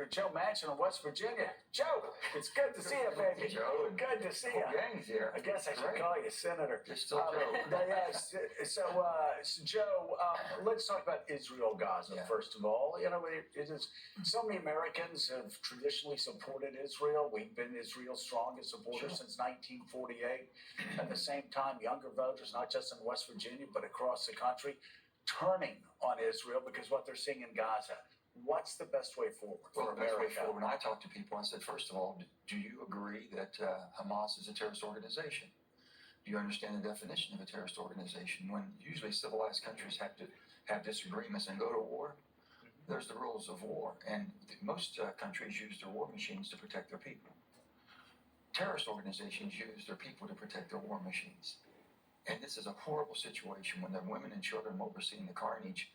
Senator Joe Manchin of West Virginia. Joe, it's good to see you, baby. Joe, good to see you. Gang's here. I guess I should call you Senator. You're still Joe. Yes. So Joe, let's talk about Israel, Gaza, first of all. You know, it is so many Americans have traditionally supported Israel. We've been Israel's strongest supporters since 1948. At the same time, younger voters, not just in West Virginia, but across the country, turning on Israel because what they're seeing in Gaza. What's the best way forward for America? The best way forward, when I talk to people, I said, first of all, do you agree that Hamas is a terrorist organization? Do you understand the definition of a terrorist organization? When usually civilized countries have to have disagreements and go to war, there's the rules of war. And most countries use their war machines to protect their people. Terrorist organizations use their people to protect their war machines. And this is a horrible situation when their women and children overseeing the carnage.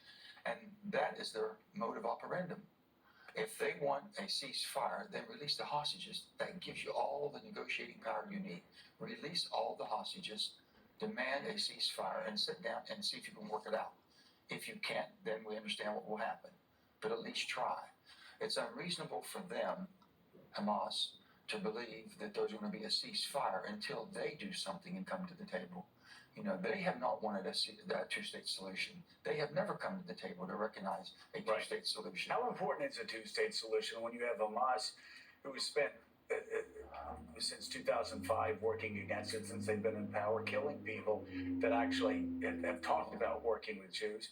And that is their mode of operandum. If they want a ceasefire, then release the hostages. That gives you all the negotiating power you need. Release all the hostages, demand a ceasefire, and sit down and see if you can work it out. If you can't, then we understand what will happen. But at least try. It's unreasonable for them, Hamas, to believe that there's going to be a ceasefire until they do something and come to the table. You know, they have not wanted a two-state solution. They have never come to the table to recognize a two-state solution. How important is a two-state solution when you have Hamas, who has spent since 2005 working against it, since they've been in power, killing people that actually have talked about working with Jews?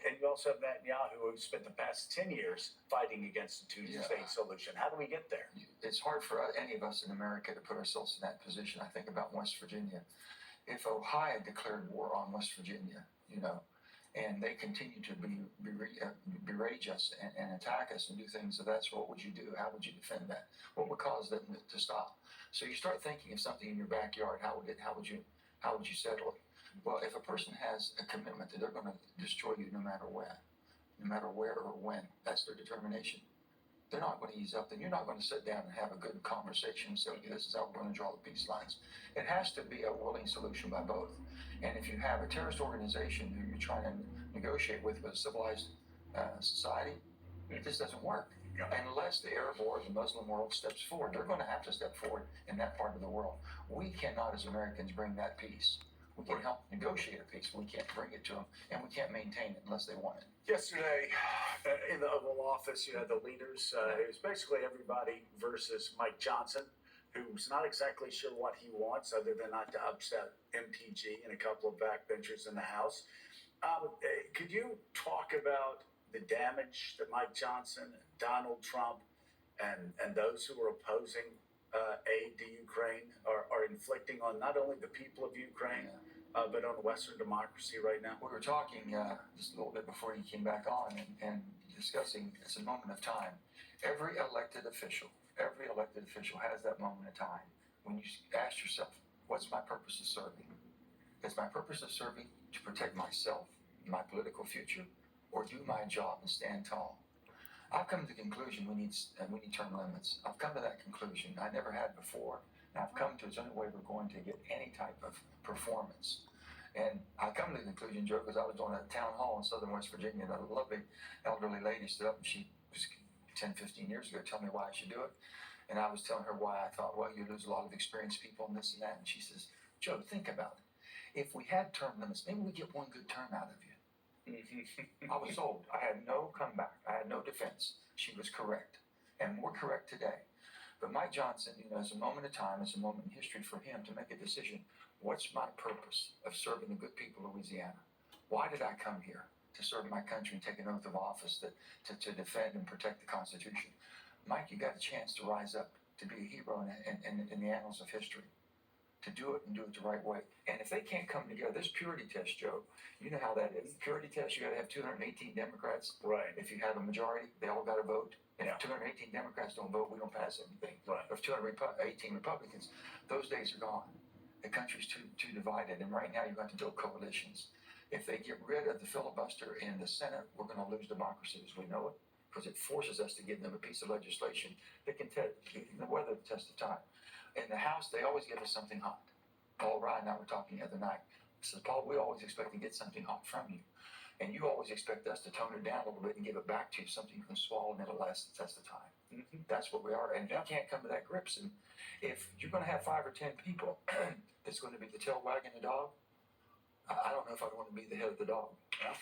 And you also have Netanyahu, who spent the past 10 years fighting against a two-state solution. How do we get there? It's hard for any of us in America to put ourselves in that position. I think about West Virginia. If Ohio declared war on West Virginia, you know, and they continue to berate us and attack us and do things of that sort, what would you do? How would you defend that? What would cause them to stop? So you start thinking of something in your backyard. How would you settle it? Well, if a person has a commitment that they're going to destroy you no matter where or when, that's their determination. They're not going to ease up. Then you're not going to sit down and have a good conversation and say, okay, this is how we're going to draw the peace lines. It has to be a willing solution by both. And if you have a terrorist organization who you're trying to negotiate with a civilized society, it just doesn't work. Unless the Arab or the Muslim world steps forward, they're going to have to step forward in that part of the world. We cannot, as Americans, bring that peace. We can help negotiate a peace. We can't bring it to them, and we can't maintain it unless they want it. Yesterday, in the Oval Office, you had the leaders. It was basically everybody versus Mike Johnson, who's not exactly sure what he wants other than not to upset MTG and a couple of backbenchers in the House. Could you talk about the damage that Mike Johnson, Donald Trump, and those who are opposing aid to Ukraine are inflicting on not only the people of Ukraine, but on Western democracy right now? We were talking just a little bit before you came back on and discussing it's a moment of time. Every elected official has that moment of time when you ask yourself, what's my purpose of serving? Is my purpose of serving to protect myself, my political future, or do my job and stand tall? I've come to the conclusion we need term limits. I've come to that conclusion. I never had before. And I've come to it's the only way we're going to get any type of performance. And I come to the conclusion, Joe, because I was doing a town hall in southern West Virginia, and a lovely elderly lady stood up, and she was 10, 15 years ago telling me why I should do it. And I was telling her why I thought, well, you lose a lot of experienced people and this and that. And she says, Joe, think about it. If we had term limits, maybe we get one good term out of you. I was sold. I had no comeback. I had no defense. She was correct, and more correct today. But Mike Johnson, you know, it's a moment of time. It's a moment in history for him to make a decision. What's my purpose of serving the good people of Louisiana? Why did I come here? To serve my country and take an oath of office to defend and protect the Constitution. Mike, you got a chance to rise up, to be a hero in the annals of history. To do it and do it the right way. And if they can't come together, this purity test, Joe, you know how that is. Purity test, you got to have 218 Democrats. Right. If you have a majority, they all got to vote. And if 218 Democrats don't vote, we don't pass anything. Right. If 218 Republicans, those days are gone. The country's too divided, and right now you've got to build coalitions. If they get rid of the filibuster in the Senate, we're going to lose democracy as we know it, because it forces us to give them a piece of legislation that can weather the test of time. In the House, they always give us something hot. Paul Ryan and I were talking the other night. He says, Paul, we always expect to get something hot from you. And you always expect us to tone it down a little bit and give it back to you, something you can swallow and it'll last the test of time. Mm-hmm. That's what we are. And you can't come to that grips. And if you're going to have 5 or 10 people that's going to be the tail wagging the dog, I don't know if I want to be the head of the dog. Yeah.